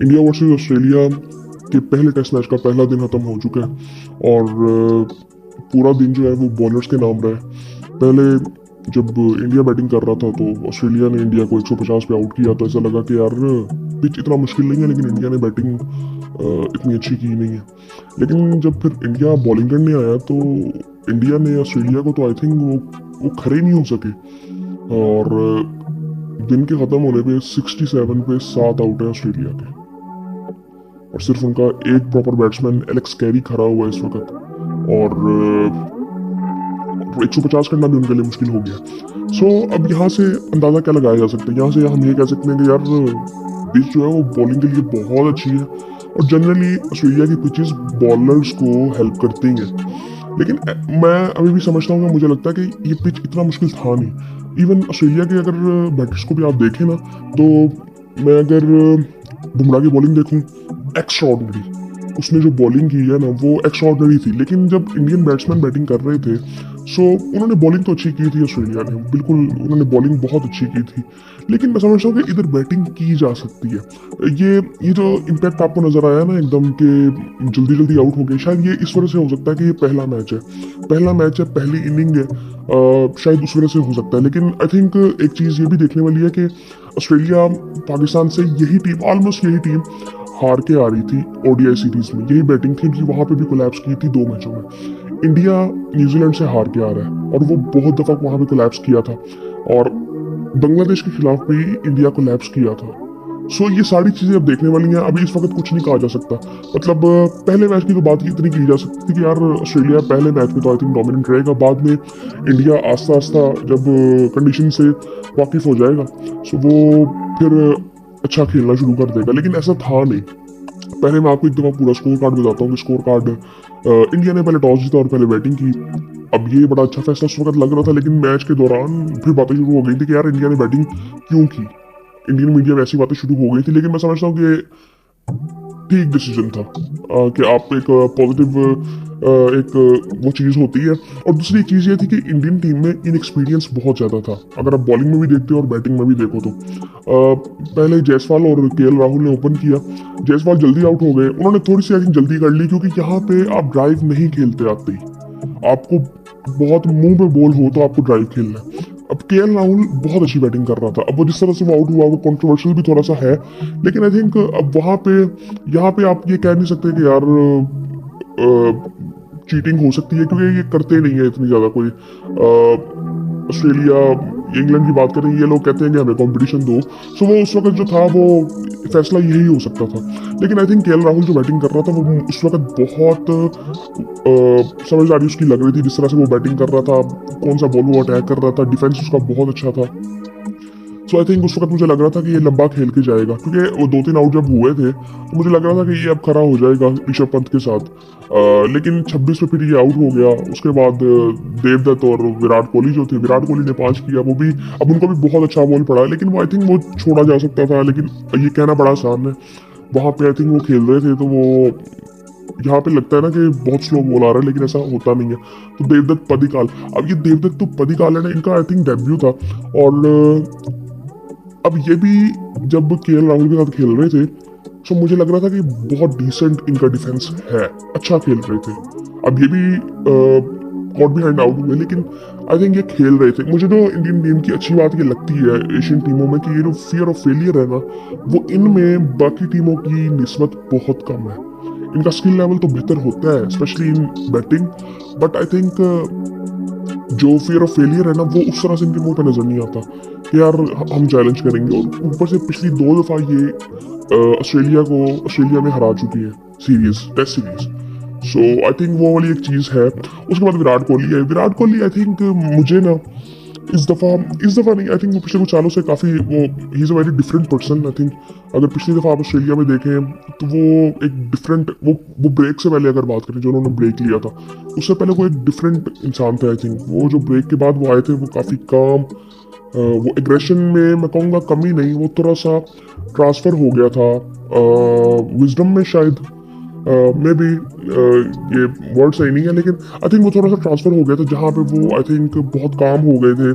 India versus Australia के पहले test match का पहला दिन खत्म हो चुका है और पूरा दिन जो है वो बॉलर्स के नाम रहा है। पहले जब इंडिया बैटिंग कर रहा था तो ऑस्ट्रेलिया ने इंडिया को 150 पे आउट किया, तो ऐसा लगा कि यार पिच इतना मुश्किल नहीं है, लेकिन इंडिया ने बैटिंग इतनी अच्छी की नहीं है। लेकिन जब फिर इंडिया बॉलिंग करने आया तो इंडिया ने ऑस्ट्रेलिया को तो आई थिंक वो खड़े नहीं हो सके। और दिन के ख़त्म होने पे 67 पे 7 आउट है ऑस्ट्रेलिया के, और सिर्फ उनका एक प्रॉपर बैट्समैन एलेक्स कैरी खड़ा हुआ है इस वक्त, और 150 करना भी उनके लिए मुश्किल हो गया। सो अब यहाँ से अंदाज़ा क्या लगाया जा सकता है, यहाँ से हम ये कह सकते हैं कि यार पिच जो है वो बॉलिंग के लिए बहुत अच्छी है, और जनरली ऑस्ट्रेलिया की पिचेस बॉलर्स को हेल्प करती हैं। लेकिन मैं अभी भी समझता हूँ कि मुझे लगता है कि ये पिच इतना मुश्किल था नहीं। इवन ऑस्ट्रेलिया के अगर बैटर्स को भी आप देखें ना, तो मैं अगर बुमराह की बॉलिंग देखूं, एक्स्ट्राऑर्डिनरी, उसने जो बॉलिंग की है ना वो एक्स्ट्राऑर्डिनरी थी। लेकिन जब इंडियन बैट्समैन बैटिंग कर रहे थे, सो उन्होंने बॉलिंग तो अच्छी की थी ऑस्ट्रेलिया ने, बिल्कुल उन्होंने बॉलिंग बहुत अच्छी की थी। लेकिन मैं समझता हूँ कि इधर बैटिंग की जा सकती है। ये जो इम्पैक्ट आपको नजर आया ना एकदम के जल्दी जल्दी आउट हो गए, शायद ये इस वजह से हो सकता है कि ये पहला मैच है, पहली इनिंग है, शायद उस वजह से हो सकता है। लेकिन आई थिंक एक चीज़ ये भी देखने वाली है कि ऑस्ट्रेलिया पाकिस्तान से यही टीम, ऑलमोस्ट यही टीम हार के आ रही थी ओडीआई सीरीज में, यही बैटिंग थी कि वहां पे भी कोलैप्स की थी 2 मैचों में। इंडिया न्यूजीलैंड से हार के आ रहा है और वो बहुत दफा वहां पे कोलैप्स किया था, और बांग्लादेश के खिलाफ भी इंडिया कोलैप्स किया था। सो ये सारी चीजें अब देखने वाली हैं। अभी इस वक्त कुछ नहीं कहा जा सकता। मतलब पहले मैच की तो बात इतनी की जा सकती थी कि यार ऑस्ट्रेलिया पहले मैच में तो आई थिंक डोमिनेंट रहेगा, बाद में इंडिया आस्ता आस्ता जब कंडीशन से वाकिफ हो जाएगा, सो वो फिर अच्छा खेलना शुरू कर देगा। लेकिन ऐसा था नहीं। पहले मैं आपको एक दफा पूरा स्कोर कार्ड बताता हूँ कि स्कोर कार्ड इंडिया ने पहले टॉस जीता और पहले बैटिंग की। अब ये बड़ा अच्छा फैसला उस वक्त लग रहा था, लेकिन मैच के दौरान फिर बातें शुरू हो गई थी कि यार इंडिया ने बैटिंग क्यों की। इंडियन मीडिया में ऐसी बातें शुरू हो गई थी, लेकिन मैं समझता हूँ कि ठीक डिसीजन था कि आप एक पॉजिटिव एक वो चीज़ होती है। और दूसरी चीज़ ये थी कि इंडियन टीम में इनएक्सपीरियंस बहुत ज़्यादा था। अगर आप बॉलिंग में भी देखते हो और बैटिंग में भी देखो तो पहले जायसवाल और केएल राहुल ने ओपन किया। जायसवाल जल्दी आउट हो गए, उन्होंने थोड़ी सी आई थिंक जल्दी कर ली, क्योंकि यहाँ पे आप ड्राइव नहीं खेलते आते ही, आपको बहुत मुंह पे बॉल हो तो आपको ड्राइव खेलना है। अब केएल राहुल बहुत अच्छी बैटिंग कर रहा था। अब वो जिस तरह से वो आउट हुआ वो कंट्रोवर्शियल भी थोड़ा सा है, लेकिन आई थिंक अब वहां पे यहाँ पे आप ये कह नहीं सकते कि यार चीटिंग हो सकती है, क्योंकि ये करते नहीं है इतनी ज़्यादा कोई। ऑस्ट्रेलिया इंग्लैंड की बात करें, ये लोग कहते हैं कि हमें कंपटीशन दो। सो वो उस वक्त जो था वो फैसला यही हो सकता था। लेकिन आई थिंक केएल राहुल जो बैटिंग कर रहा था वो उस वक्त बहुत समझदारी उसकी लग रही थी, जिस तरह से वो बैटिंग कर रहा था, कौन सा बॉल वो अटैक कर रहा था, डिफेंस उसका बहुत अच्छा था। सो आई थिंक उस वक्त मुझे लग रहा था कि ये लंबा खेल के जाएगा, क्योंकि वो 2-3 आउट जब हुए थे तो मुझे लग रहा था कि ये अब खड़ा हो जाएगा ऋषभ पंत के साथ। लेकिन 26 पे फिर ये आउट हो गया। उसके बाद देवदत्त और विराट कोहली जो थे, विराट कोहली ने 5 किया, वो भी अब उनको भी बहुत अच्छा बॉल पड़ा, लेकिन वो आई थिंक वो छोड़ा जा सकता था। लेकिन ये कहना बड़ा आसान है, वहाँ पे आई थिंक वो खेल रहे थे तो वो यहाँ पे लगता है ना कि बहुत स्लो बॉल आ रहा है, लेकिन ऐसा होता नहीं है। तो देवदत्त पदिकाल, अब ये देवदत्त तो पदिकाल है ना, इनका आई थिंक डेब्यू था। और अब ये भी जब केएल राहुल के साथ खेल रहे थे तो मुझे लग रहा था कि बहुत डिसेंट इनका डिफेंस है, अच्छा खेल रहे थे। अब ये भी कॉट बिहाइंड आउट हुए, लेकिन आई थिंक ये खेल रहे थे। मुझे तो इंडियन टीम की अच्छी बात ये लगती है एशियन टीमों में कि ये जो फियर ऑफ फेलियर है ना, वो इनमें बाकी टीमों की निस्बत बहुत कम है। इनका स्किल लेवल तो बेहतर होता है specially in batting, but I think जो फियर ऑफ फेलियर है ना वो उस तरह से इनके मुंह पे नजर नहीं आता कि यार हम चैलेंज करेंगे। और ऊपर से पिछली 2 दफा ये ऑस्ट्रेलिया में हरा चुकी है series, test series. So I think वो वाली एक चीज है। उसके बाद विराट कोहली है। विराट कोहली आई थिंक मुझे ना इस दफा नहीं, आई थिंक वो पिछले कुछ सालों से काफी वो he is a very different person. I think अगर पिछली दफा आप ऑस्ट्रेलिया में देखें तो वो एक डिफरेंट, वो ब्रेक से पहले अगर बात करें, जो उन्होंने ब्रेक लिया था उससे पहले वो एक डिफरेंट इंसान थे। आई थिंक वो जो ब्रेक के बाद वो आए थे वो काफी काम, वो एग्रेशन में मैं कहूँगा कमी नहीं, वो थोड़ा सा ट्रांसफर हो गया था विजडम में शायद। मे बी ये वर्ड सही नहीं है, लेकिन आई थिंक वो थोड़ा सा ट्रांसफर हो गया था जहाँ पे वो आई थिंक बहुत काम हो गए थे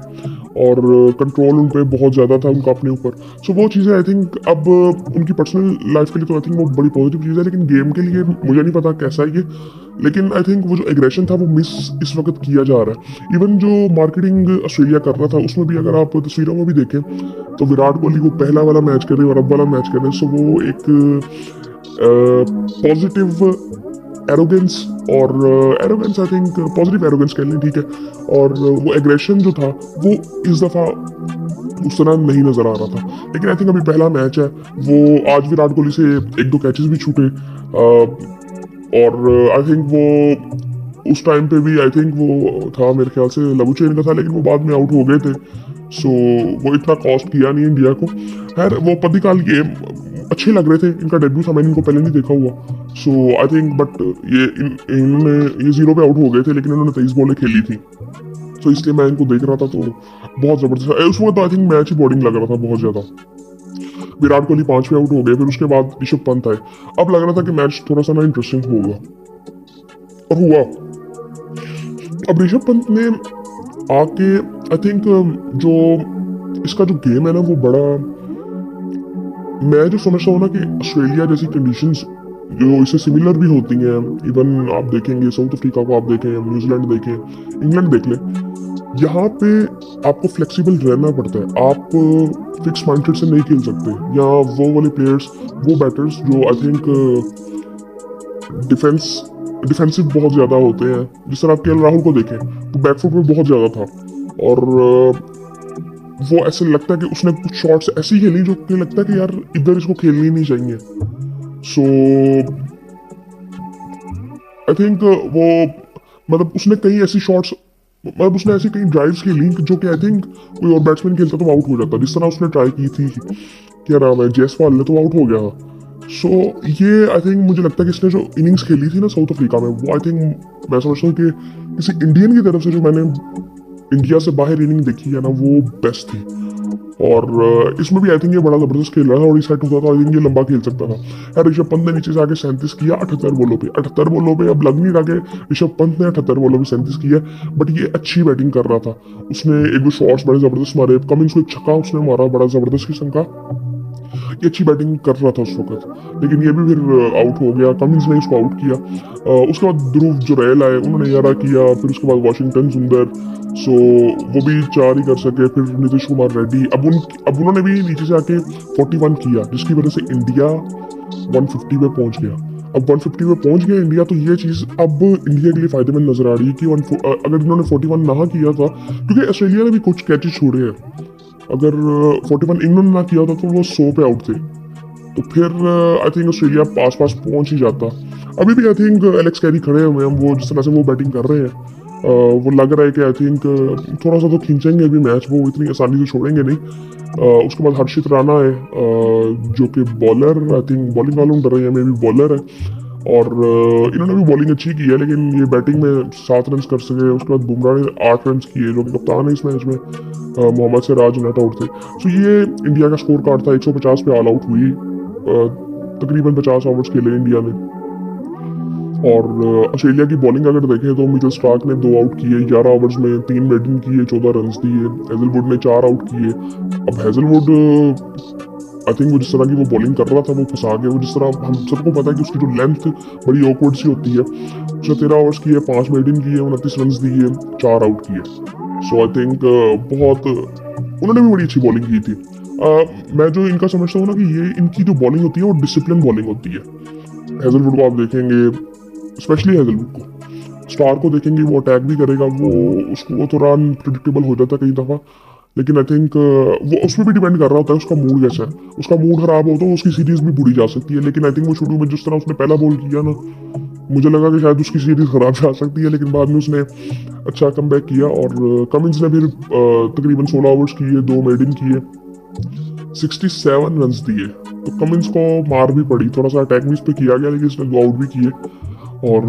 और कंट्रोल उन पे बहुत ज़्यादा था उनका अपने ऊपर। सो वो चीज़ें आई थिंक अब उनकी पर्सनल लाइफ के लिए तो आई थिंक वो बड़ी पॉजिटिव चीज़ है, लेकिन गेम के लिए मुझे नहीं पता कैसा है ये। लेकिन आई थिंक वो जो एग्रेशन था वो मिस इस वक्त किया जा रहा है। इवन जो मार्केटिंग ऑस्ट्रेलिया कर रहा था उसमें भी अगर आप तस्वीरों में भी देखें तो विराट कोहली वो पहला वाला मैच कर रहे हैं और अब वाला मैच कर रहे हैं, सो वो एक पॉजिटिव एरोगेंस और arrogance I think positive arrogance कह लें, ठीक है। और वो एग्रेशन जो था वो इस दफ़ा उस तरह नहीं नजर आ रहा था। लेकिन आई थिंक अभी पहला मैच है, वो आज विराट कोहली से एक दो कैचेस भी छूटे और आई थिंक वो उस टाइम पे भी आई थिंक वो था मेरे ख्याल से लबुचेन का था, लेकिन वो बाद में आउट हो गए थे। सो वो इतना कॉस्ट किया नहीं इंडिया को। खैर वो पदिकाल गेम अच्छे लग रहे थे, इनका डेब्यू था, मैंने इनको पहले नहीं देखा हुआ। सो आई थिंक बट ये इन्होंने ये 0 पे आउट हो गए थे, लेकिन इन्होंने 23 बॉलें खेली थी, तो इसलिए मैं इनको देख रहा था तो बहुत जबरदस्त। उस वक्त तो I think match he boring लग रहा था बहुत ज्यादा। विराट कोहली 5 पे आउट हो गए, फिर उसके बाद ऋषभ पंत आए। अब लग रहा था कि मैच थोड़ा सा ना इंटरेस्टिंग होगा और हुआ। अब ऋषभ पंत ने आके आई थिंक जो इसका जो गेम है ना वो बड़ा, मैं जो समझता हूँ ना कि ऑस्ट्रेलिया जैसी कंडीशंस जो इससे सिमिलर भी होती हैं, इवन आप देखेंगे साउथ अफ्रीका को, आप देखें न्यूजीलैंड देखें, इंग्लैंड देख लें, यहाँ पे आपको फ्लेक्सिबल रहना पड़ता है। आप फिक्स माइंडसेट से नहीं खेल सकते। या वो वाले प्लेयर्स, वो बैटर्स जो आई थिंक डिफेंसिव बहुत ज़्यादा होते हैं, जिस तरह आप के राहुल को देखें तो बैकफुट में बहुत ज़्यादा था और वो ऐसे लगता है कि उसने कुछ शॉट्स ऐसी खेली जो कि लगता है कि यार इधर इसको खेलनी नहीं चाहिए। सो आई थिंक वो मतलब उसने कई ऐसी शॉट्स, मतलब उसने ऐसी कई ड्राइव्स खेली जो कि आई थिंक कोई और बैट्समैन खेलता तो आउट हो जाता। जिस तरह उसने ट्राई की थी, क्या नाम है, जयसवाल ने, तो आउट हो गया। सो ये आई थिंक मुझे लगता है कि इसने जो इनिंग्स खेली थी ना साउथ अफ्रीका में, वो आई थिंक मैं समझता हूँ कि किसी इंडियन की तरफ से जो मैंने इंडिया से बाहर इनिंग देखी है ना वो बेस्ट थी। और इसमें भी आई थिंक ये बड़ा जबरदस्त खेल रहा था और इस सेट होता था, आई थिंक ये लंबा खेल सकता था। यार ऋषभ पंत ने नीचे से आके 37 किया 78 बॉलों पे, 78 बॉलों पे। अब लग नहीं रहा कि ऋषभ पंत ने 78 बॉलों पे 37 किया, बट ये अच्छी बैटिंग कर रहा था। उसने एक दो शॉट्स बड़े जबरदस्त मारे, कमिंस को एक छक्का उसने मारा बड़ा जबरदस्त किस्म का, ये अच्छी बैटिंग कर रहा था उस वक्त। लेकिन ये भी फिर आउट हो गया, कमिंस ने इसको आउट किया। उसके बाद ध्रुव जुरैल आए, उन्होंने 11 किया, फिर उसके बाद वाशिंगटन सुंदर, सो वो भी 4 ही कर सके। फिर नीतीश कुमार रेड्डी, अब उन्होंने भी नीचे से आके 41 किया, जिसकी वजह से इंडिया 150 पे पहुंच गया। अब 150 पे पहुंच गया इंडिया, तो ये चीज़ अब इंडिया के लिए फायदेमंद नजर आ रही है कि अगर इन्होंने 41 ना किया था, क्योंकि ऑस्ट्रेलिया ने भी कुछ कैचेस छोड़े हैं, अगर 41 इन्होंने ना किया था तो वो 100 पे आउट थे, तो फिर आई थिंक ऑस्ट्रेलिया पास पहुंच ही जाता। अभी भी आई थिंक एलेक्स कैरी खड़े हुए हैं, वो जिस तरह से वो बैटिंग कर रहे हैं, वो लग रहा है कि आई थिंक थोड़ा सा तो खींचेंगे अभी मैच, वो इतनी आसानी से छोड़ेंगे नहीं। उसके बाद हर्षित राणा है, जो कि bowler, I think bowling allrounder है या मे भी बॉलर है, और इन्होंने भी बॉलिंग अच्छी की है, लेकिन ये बैटिंग में 7 रन कर सके। उसके बाद बुमराह ने 8 रन किए, जो कि कप्तान है इस मैच में, मोहम्मद सिराज नॉट आउट थे। सो ये इंडिया का स्कोर कार्ड था। 150 पे ऑल आउट हुई, तकरीबन 50 ओवर्स खेले इंडिया ने। और ऑस्ट्रेलिया की बॉलिंग अगर देखें तो मिचेल स्टार्क ने 2 आउट किए 11 ओवर्स में, 3 मेडन किए, 14 रन दिए। हेजलवुड ने 4 आउट किए। अब हेजलवुड आई थिंक वो जिस तरह की वो बॉलिंग कर रहा था वो फंसा गया। वो जिस तरह हम सबको पता है कि उसकी जो लेंथ बड़ी ऑकवर्ड सी होती है, उसने 13 ओवर्स किए, 5 मेडन किए, 29 रन दिए, 4 आउट किए। सो आई थिंक बहुत उन्होंने भी बड़ी अच्छी बॉलिंग की थी। मैं जो इनका समझता हूँ ना कि ये इनकी जो बॉलिंग होती है वो डिसिप्लिन बॉलिंग होती है। हेजलवुड को आप देखेंगे, स्पेशली हेजलवुड को, स्टार को देखेंगे, वो अटैक भी करेगा, वो उसको वो थोड़ा अनप्रिडिक्टेबल हो जाता है कई दफ़ा। लेकिन आई थिंक वो उसमें भी डिपेंड कर रहा होता है उसका मूड कैसा है। उसका मूड खराब हो तो उसकी सीरीज भी बुरी जा सकती है। लेकिन आई थिंक वो शुरू में जिस तरह उसने पहला बॉल किया ना, मुझे लगा कि शायद उसकी सीरीज खराब जा सकती है, लेकिन बाद में उसने अच्छा कमबैक किया। और कमिंस ने फिर तकरीबन 16 ओवर्स किए, 2 मेडन किए, 67 रन दिए। तो कमिंस को मार भी पड़ी, थोड़ा सा अटैक भी इस पर किया गया, लेकिन इसने 2 आउट भी किए। और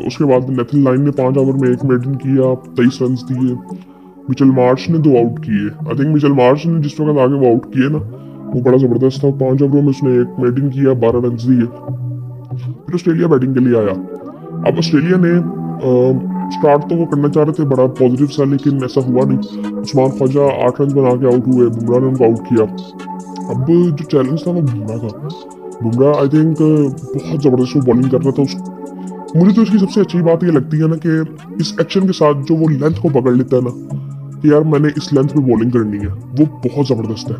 उसके बाद नेथन लाइन ने 5 ओवर में 1 मेडन किया, 23 रन दिए। मिचेल मार्श ने 2 आउट किए। आई थिंक मिचेल मार्श ने जिस वक्त आगे वो आउट किए ना, वो बड़ा ज़बरदस्त था। 5 ओवरों में उसने 1 मेडन किया, 12 रन दिए। फिर ऑस्ट्रेलिया बैटिंग के लिए आया। अब ऑस्ट्रेलिया ने स्टार्ट तो वो करना चाह रहे थे बड़ा पॉजिटिव सा, लेकिन ऐसा हुआ नहीं। उस्मान ख्वाजा 8 रन बना के आउट हुए, बुमराह ने उनको आउट किया। अब जो चैलेंज था वो बुमराह का। बुमराह आई थिंक बहुत ज़बरदस्त वो बॉलिंग कर रहा था। मुझे तो इसकी सबसे अच्छी बात ये लगती है ना कि इस एक्शन के साथ जो वो लेंथ को पकड़ लेता है ना कि यार मैंने इस लेंथ पे बॉलिंग करनी है, वो बहुत ज़बरदस्त है।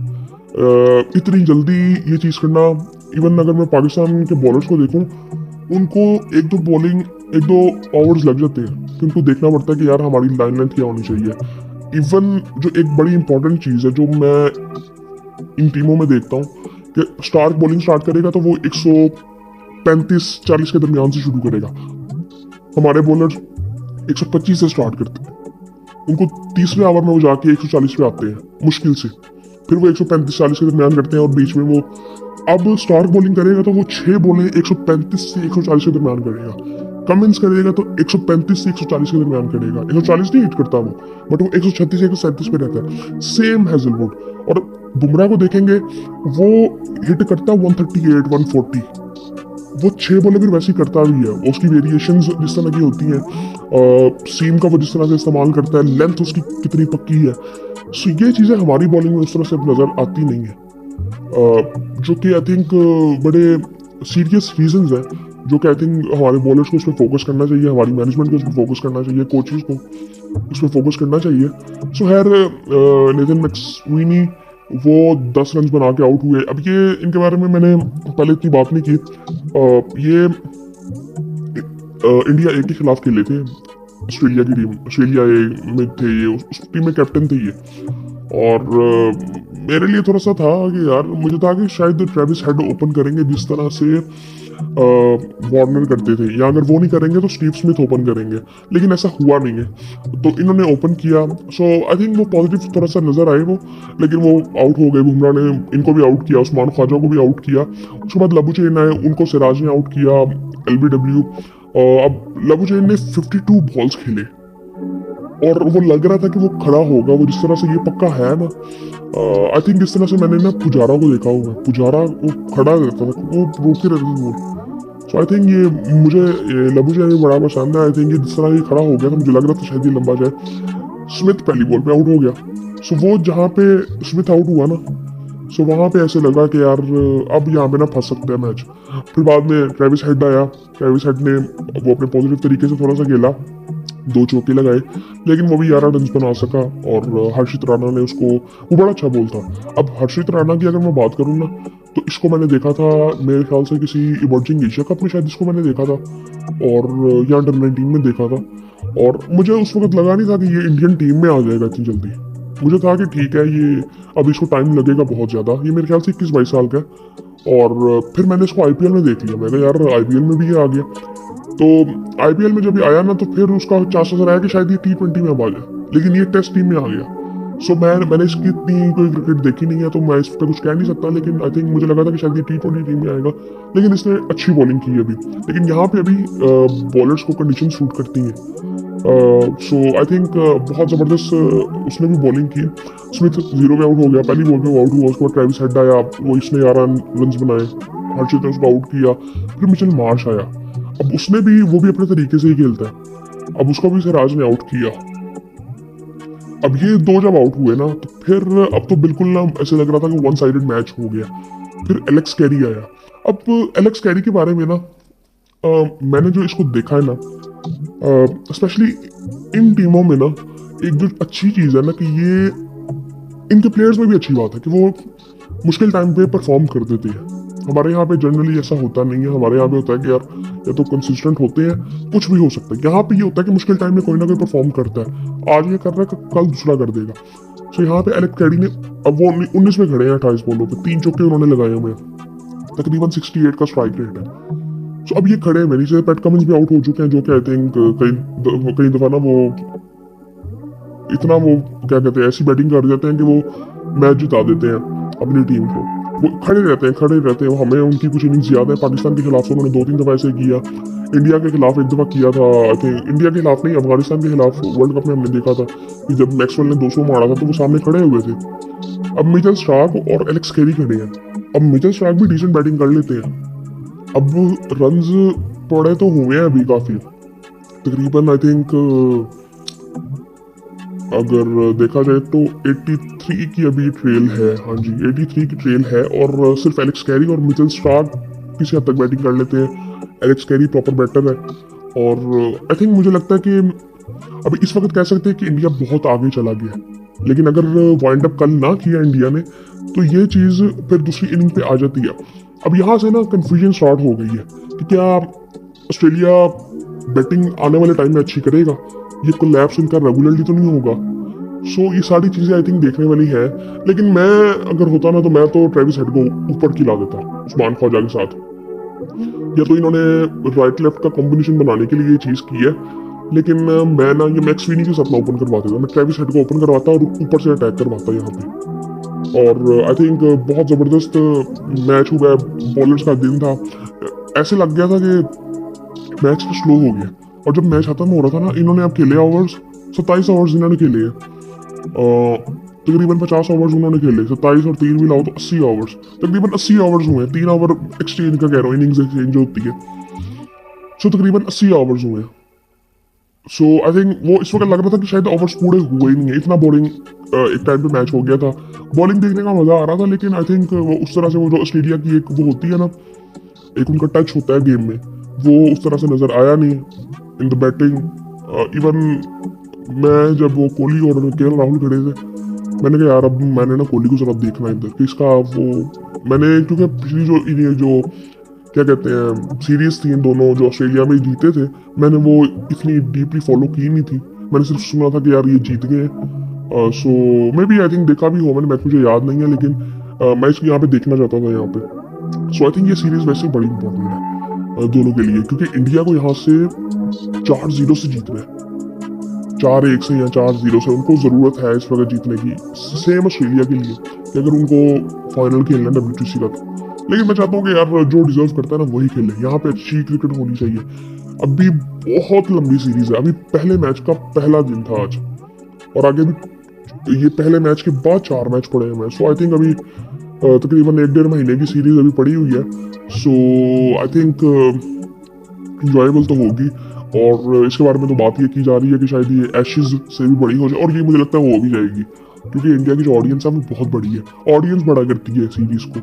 इतनी जल्दी ये चीज़ करना, इवन अगर मैं पाकिस्तान के बॉलर्स को देखूं, उनको एक दो आवर्स लग जाते हैं कि उनको देखना पड़ता है कि यार हमारी लाइन लेंथ क्या होनी चाहिए। इवन जो एक बड़ी इंपॉर्टेंट चीज़ है जो मैं इन टीमों में देखता हूँ कि स्टार्क बॉलिंग स्टार्ट करेगा तो वो 135-40 के दरमियान से शुरू करेगा। हमारे बॉलर 125 से स्टार्ट करते हैं, उनको 30वें ओवर में वो जाके 140 पे आते हैं मुश्किल से, फिर वो 135-40 के दरमियान करते हैं और बीच में वो अब स्टार्क बॉलिंग करेगा तो वो 6 बॉलें 135 से 140 के दरमियान करेगा। कमिंस करेगा तो 135 से 140 के दरमियान करेगा। 140 नहीं हिट करता वो, बट वो 136 से 137 पे रहता है। Same Hazlewood. और बुमराह को देखेंगे वो हिट करता 138, 140। वो 6 बॉलें फिर वैसे ही करता भी है। उसकी वेरिएशंस जिस तरह की होती हैं, सीम का वो जिस तरह से इस्तेमाल करता है, लेंथ उसकी कितनी पक्की है। सो ये चीज़ें हमारी बॉलिंग में उस तरह से नज़र आती नहीं है, जो कि आई थिंक बड़े सीरियस रीजंस हैं, जो कि आई थिंक हमारे बॉलर्स को उस पर फोकस करना चाहिए, हमारी मैनेजमेंट को उस पर फोकस करना चाहिए, कोचेस को उस पर फोकस करना चाहिए। सो खैर नेथन मैक्सवेनी वो 10 रन बना के आउट हुए। अब ये इनके बारे में मैंने पहले इतनी बात नहीं की। ये इंडिया ए के खिलाफ खेले थे, ऑस्ट्रेलिया की टीम, ऑस्ट्रेलिया ए में थे ये, उस टीम में कैप्टन थे ये। और मेरे लिए थोड़ा सा था कि यार मुझे था कि शायद ट्रेविस हेड ओपन करेंगे जिस तरह से वार्नर करते थे, या अगर वो नहीं करेंगे तो स्टीव स्मिथ ओपन करेंगे, लेकिन ऐसा हुआ नहीं है। तो इन्होंने ओपन किया। सो आई थिंक वो पॉजिटिव थोड़ा सा नजर आए वो, लेकिन वो आउट हो गए। बुमराह ने इनको भी आउट किया, उस्मान ख्वाजा को भी आउट किया। उसके बाद लबुचेन आए, उनको सिराज ने आउट किया, LBW। अब लबुचेन ने 52 बॉल्स खेले और वो लग रहा था कि वो खड़ा होगा, वो जिस तरह से ये पक्का है ना। आई थिंक इस तरह से मैंने ना पुजारा को देखा हुआ है, पुजारा वो खड़ा रहता था, वो रोके रहते थे बॉल। सो आई थिंक ये मुझे लबुचेन बड़ा पसंद है। आई थिंक ये जिस तरह ये खड़ा हो गया था, मुझे लग रहा था शायद ये लंबा जाए। स्मिथ पहली बॉल पे आउट हो गया। सो वो जहाँ पे स्मिथ आउट हुआ ना, सो वहाँ पे ऐसे लगा कि यार अब यहाँ पे ना फंस सकते हैं मैच। फिर बाद में ट्रेविस हेड आया। ट्रेविस हेड ने वो अपने पॉजिटिव तरीके से थोड़ा सा खेला, 2 चौके लगाए, लेकिन वो भी 11 रन बना सका। और हर्षित राणा ने उसको, वो बड़ा अच्छा बॉल था। अब हर्षित राणा की अगर मैं बात करूँ ना, तो इसको मैंने देखा था मेरे ख्याल से किसी इमर्जिंग एशिया कप में शायद इसको मैंने देखा था, और या अंडर-19 में देखा था। और मुझे उस वक्त लगा नहीं था कि ये इंडियन टीम में आ जाएगा इतनी जल्दी। मुझे था कि ठीक है, ये अब इसको टाइम लगेगा बहुत ज़्यादा। ये मेरे ख्याल से 21-22 साल का है। और फिर मैंने इसको IPL में देख लिया। मैं कहा यार IPL में भी ये आ गया। तो IPL में जब ये आया ना, तो फिर उसका चांसेस रहा कि शायद ये T20 में अब आ जाए, लेकिन ये टेस्ट टीम में आ गया। सो मैंने इसकी इतनी कोई क्रिकेट देखी नहीं है, तो मैं इस पर कुछ कह नहीं सकता, लेकिन आई थिंक मुझे लगा था कि शायद ये T20 टीम में आएगा। लेकिन इसने अच्छी बॉलिंग की अभी, लेकिन यहाँ पे अभी बॉलर्स को कंडीशन सूट करती हैं। सो आई थिंक बहुत ज़बरदस्त उसने भी बॉलिंग की। स्मिथ 0 पे आउट हो गया, पहली बॉल पे वो आउट हुआ। उसके बाद ट्रेविस हेड आया, वो इसने 11 रन बनाए, हर्षित ने उसको आउट किया। फिर मिचेल मार्श आया, अब उसने भी, वो भी अपने तरीके से ही खेलता है। अब उसको भी सिराज ने आउट किया। अब ये 2 जब आउट हुए ना, तो फिर अब तो बिल्कुल ना ऐसे लग रहा था कि 1 साइडेड मैच हो गया। फिर एलेक्स कैरी आया। अब एलेक्स कैरी के बारे में ना मैंने जो इसको देखा है ना, स्पेशली इन टीमों में ना, एक जो अच्छी चीज़ है ना कि ये इनके प्लेयर्स में भी अच्छी बात है कि वो मुश्किल टाइम पे परफॉर्म कर देते हैं। हमारे यहाँ पे जनरली ऐसा होता नहीं है। हमारे यहाँ पे होता है कि यार या तो कंसिस्टेंट होते हैं, कुछ भी हो सकता है। यहाँ पे ये होता है कि मुश्किल टाइम में कोई ना कोई परफॉर्म करता है। आज ये कर रहा है, कल दूसरा कर देगा। सो यहाँ पे एलेक्स कैरी ने, अब वो 19 में खड़े हैं 28 बॉलों पे, 3 चौके उन्होंने लगाए हुए हैं, तकरीबन 68 का स्ट्राइक रेट है। सो अब ये खड़े हैं। नीचे पैट कमिंस भी आउट हो चुके हैं, जो कि आई थिंक कई दफा ना वो इतना वो क्या कहते हैं, ऐसी बैटिंग कर देते हैं कि वो मैच जिता देते हैं अपनी टीम को। वो खड़े रहते हैं। हमें उनकी कुछ इनिंग्स याद है। पाकिस्तान के खिलाफ उन्होंने 2-3 दफा ऐसे किया। इंडिया के खिलाफ 1 दफा किया था। आई थिंक इंडिया के खिलाफ नहीं, अफगानिस्तान के खिलाफ वर्ल्ड कप में हमने देखा था कि जब मैक्सवेल ने 200 मारा था तो वो सामने खड़े हुए थे। अब मिचेल स्टार्क और एलेक्स कैरी खड़े हैं। अब मिचेल स्टार्क भी डिसेंट बैटिंग कर लेते हैं, अब रन्स पड़े तो हुए हैं अभी काफ़ी, तकरीबन आई थिंक अगर देखा जाए तो 83 की अभी ट्रेल है। हाँ जी, 83 की ट्रेल है और सिर्फ एलेक्स कैरी और मिचेल स्टार्क किसी हद तक बैटिंग कर लेते हैं। एलेक्स कैरी प्रॉपर बैटर है और आई थिंक मुझे लगता है कि अभी इस वक्त कह सकते हैं कि इंडिया बहुत आगे चला गया है, लेकिन अगर वाइंड अप कल ना किया इंडिया ने तो ये चीज़ फिर दूसरी इनिंग पे आ जाती है। अब यहाँ से ना कंफ्यूजन स्टार्ट हो गई है कि क्या ऑस्ट्रेलिया बैटिंग आने वाले टाइम में अच्छी करेगा, ये कोलैप्स इनका रेगुलरली तो नहीं होगा। सो ये सारी चीज़ें आई थिंक देखने वाली है, लेकिन मैं अगर होता ना तो मैं तो ट्रेविस हेड को ऊपर खिला देता उस्मान ख्वाजा के साथ। या तो इन्होंने राइट लेफ्ट का कॉम्बिनेशन बनाने के लिए ये चीज़ की है, लेकिन मैं ना ये मैक्स स्विनी के साथ ना ओपन करवा देता, मैं ट्रेविस हेड को ओपन करवाता और ऊपर से अटैक करवाता यहाँ पे। और आई थिंक बहुत ज़बरदस्त मैच हुआ है, बॉलर्स का दिन था। ऐसे लग गया था कि मैच तो स्लो हो गया, और जब मैच खत्म हो रहा था ना, इन्होंने अब खेले ओवर्स 27 ओवर्स इन्होंने खेले हैं। तकरीबन 50 ओवर्स उन्होंने खेले, 27 और 3 मिलाओ तो 80 ओवर्स, तकरीबन 80 ओवर्स हुए। 3 ओवर एक्सचेंज का कह रहा हूँ, इनिंग्स एक्सचेंज होती है। सो तकरीबन 80 ओवर्स हुए। सो आई थिंक वो इस वक्त लग रहा था कि शायद ओवर्स पूरे हुए ही नहीं है, इतना बोरिंग एक टाइम पे मैच हो गया था। बॉलिंग देखने का मजा आ रहा था, लेकिन आई थिंक वो उस तरह से वो जो ऑस्ट्रेलिया की एक वो होती है ना, एक उनका टच होता है गेम में, वो उस तरह से नजर आया नहीं इन द बैटिंग। इवन मैं जब वो कोहली और केएल राहुल खड़े थे, मैंने कहा यार अब मैंने ना कोहली को जरा देखना इधर कि इसका वो, मैंने क्योंकि पिछली जो क्या कहते हैं सीरीज थी इन दोनों जो ऑस्ट्रेलिया में जीते थे, मैंने वो इतनी डीपली फॉलो की नहीं थी, मैंने सिर्फ सुना था कि यार ये जीत गए। सो मे बी आई थिंक देखा भी हो मैंने, मैच मुझे याद नहीं है, लेकिन मैं इसको यहाँ पे देखना चाहता था यहाँ पे। सो आई थिंक ये सीरीज वैसे बड़ी इंपॉर्टेंट है दोनों के लिए, क्योंकि इंडिया को यहाँ से 4-0 से जीतना है, 4-1 से या 4-0 से उनको ज़रूरत है इस वक्त जीतने की। सेम ऑस्ट्रेलिया के लिए कि अगर उनको फाइनल खेलना है WTC का तो। लेकिन मैं चाहता हूँ कि यार जो डिजर्व करता है ना वही खेले, यहाँ पे अच्छी क्रिकेट होनी चाहिए। अभी बहुत लंबी सीरीज है, अभी पहले मैच का पहला दिन था आज, और आगे भी ये पहले मैच के बाद 4 मैच पड़े हैं। सो आई थिंक अभी तकरीबन 1-1.5 महीने की सीरीज अभी पड़ी हुई है। सो आई थिंक इंजॉयबल तो होगी, और इसके बारे में तो बात ये की जा रही है कि शायद ये एशेज से भी बड़ी हो जाए, और ये मुझे लगता है हो भी जाएगी, क्योंकि इंडिया की जो ऑडियंस है वो बहुत बड़ी है, ऑडियंस बड़ा करती है सीरीज को।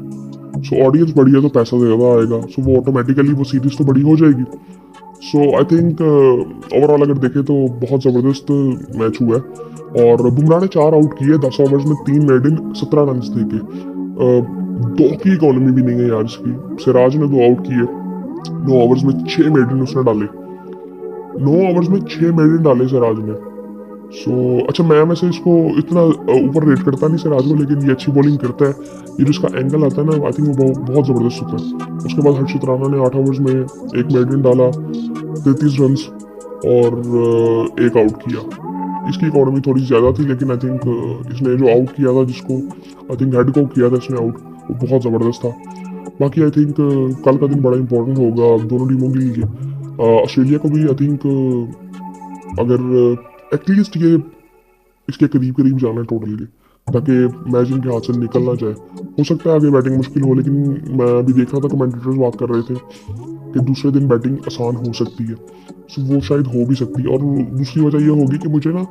सो ऑडियंस बड़ी है तो पैसा ज़्यादा आएगा, सो वो ऑटोमेटिकली वो सीरीज तो बड़ी हो जाएगी। सो आई थिंक ओवरऑल अगर देखें तो बहुत ज़बरदस्त मैच हुआ है, और बुमराह ने 4 आउट किए 10 ओवर्स में, 3 मेडन 17 रन देके। 2 की इकोनॉमी भी नहीं है यार इसकी। सिराज ने 2 आउट किए 9 ओवर्स में, 6 मेडन उसने डाले, 9 ओवर्स में 6 मेडन डाले सिराज ने। सो अच्छा, मैं वैसे इसको इतना ऊपर रेट करता नहीं सिराज को, लेकिन ये अच्छी बॉलिंग करता है। ये जो इसका एंगल आता है ना, आई थिंक वो बहुत ज़बरदस्त होता है। उसके बाद हर्षित राणा ने 8 ओवर्स में 1 मेडन डाला, 33 रन और 1 आउट किया। इसकी इकोनॉमी थोड़ी ज़्यादा थी, लेकिन आई थिंक इसने जो आउट किया था, जिसको आई थिंक हेड को किया था इसने आउट, वो बहुत ज़बरदस्त था। बाकी आई थिंक कल का दिन बड़ा इंपॉर्टेंट होगा दोनों टीमों के लिए। ऑस्ट्रेलिया को भी आई थिंक अगर एटलीस्ट ये इसके करीब करीब जाना है टोटली, ताकि मैच इनके हाथ से निकल ना जाए। हो सकता है आगे बैटिंग मुश्किल हो, लेकिन मैं अभी देख रहा था कमेंटेटर्स बात कर रहे थे कि दूसरे दिन बैटिंग आसान हो सकती है। सो वो शायद हो भी सकती है, और दूसरी वजह ये होगी कि मुझे ना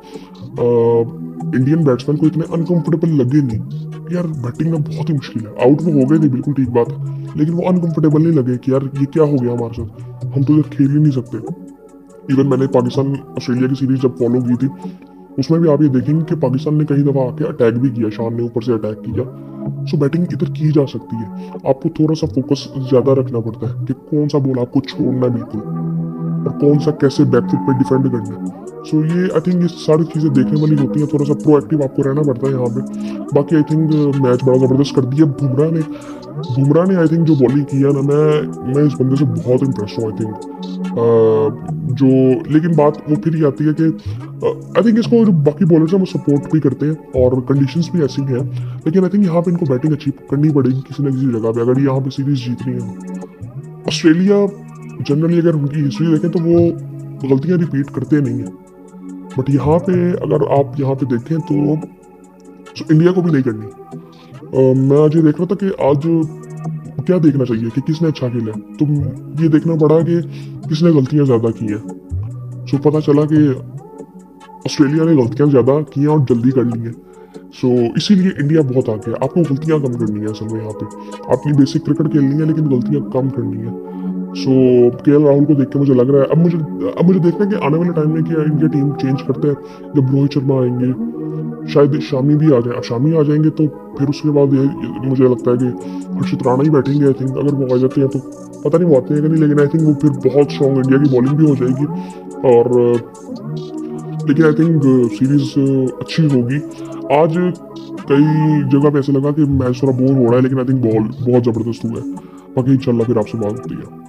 इंडियन बैट्समैन को इतने अनकंफर्टेबल लगे नहीं यार, बैटिंग ना बहुत ही मुश्किल है। आउट वो हो गए थे, बिल्कुल ठीक बात है, लेकिन वो अनकंफर्टेबल नहीं लगे कि यार ये क्या हो गया हमारे साथ, हम तो ये खेल ही नहीं सकते। इवन मैंने पाकिस्तान ऑस्ट्रेलिया की सीरीज जब फॉलो की थी, उसमें भी आप ये देखेंगे कि पाकिस्तान ने कई दफ़ा आके अटैक भी किया, शान ने ऊपर से अटैक किया। सो बैटिंग इधर की जा सकती है, आपको थोड़ा सा फोकस ज़्यादा रखना पड़ता है कि कौन सा बॉल आपको छोड़ना है बिल्कुल, और कौन सा कैसे बैकफुट पे डिफेंड करना है। सो ये आई थिंक ये सारी चीज़ें देखने वाली होती हैं, थोड़ा सा प्रोएक्टिव आपको रहना पड़ता है यहाँ पे। बाकी आई थिंक मैच बड़ा ज़बरदस्त कर दिया बुमराह ने आई थिंक जो बॉलिंग किया ना, मैं इस बंदे से बहुत इम्प्रेस हूँ। आई थिंक जो, लेकिन बात वो फिर ही आती है कि आई थिंक इसको जो बाकी बॉलर्स हैं वो सपोर्ट भी करते हैं, और कंडीशंस भी ऐसी हैं, लेकिन आई थिंक यहाँ पे इनको बैटिंग अच्छी करनी पड़ेगी किसी न किसी जगह पे, अगर यहाँ पे सीरीज जीतनी है। ऑस्ट्रेलिया जनरली अगर उनकी हिस्ट्री देखें तो वो गलतियाँ रिपीट करते नहीं हैं, बट यहाँ पे अगर आप यहाँ पे देखें तो इंडिया को भी नहीं करनी। मैं आज ये देख रहा था कि आज क्या देखना चाहिए कि किसने अच्छा खेला है, तो ये देखना पड़ा कि किसने गलतियां ज़्यादा की हैं। सो पता चला कि ऑस्ट्रेलिया ने गलतियां ज़्यादा की हैं और जल्दी कर ली हैं। सो इसीलिए इंडिया बहुत आगे है। आपको गलतियां कम करनी है असल में यहाँ पे। आपकी बेसिक क्रिकेट खेलनी है लेकिन गलतियां कम करनी है। सो केएल राहुल को देख के मुझे लग रहा है अब मुझे देखना है कि आने वाले टाइम में क्या इंडिया टीम चेंज करते हैं। जब रोहित शर्मा आएंगे, शायद शामी भी आ जाए। अब शामी आ जाएंगे तो फिर उसके बाद ये मुझे लगता है कि हर्षित राणा ही बैठेंगे। आई थिंक अगर वो आ जाते हैं तो पता नहीं वो आते हैं कि नहीं, लेकिन आई थिंक वो फिर बहुत स्ट्रॉन्ग इंडिया की बॉलिंग भी हो जाएगी। और लेकिन आई थिंक सीरीज अच्छी होगी। आज कई जगह पे ऐसा लगा कि मैच थोड़ा बोर हो रहा है, लेकिन आई थिंक बॉल बहुत ज़बरदस्त हुआ है। बाकी इंशाल्लाह फिर आपसे बात होती है।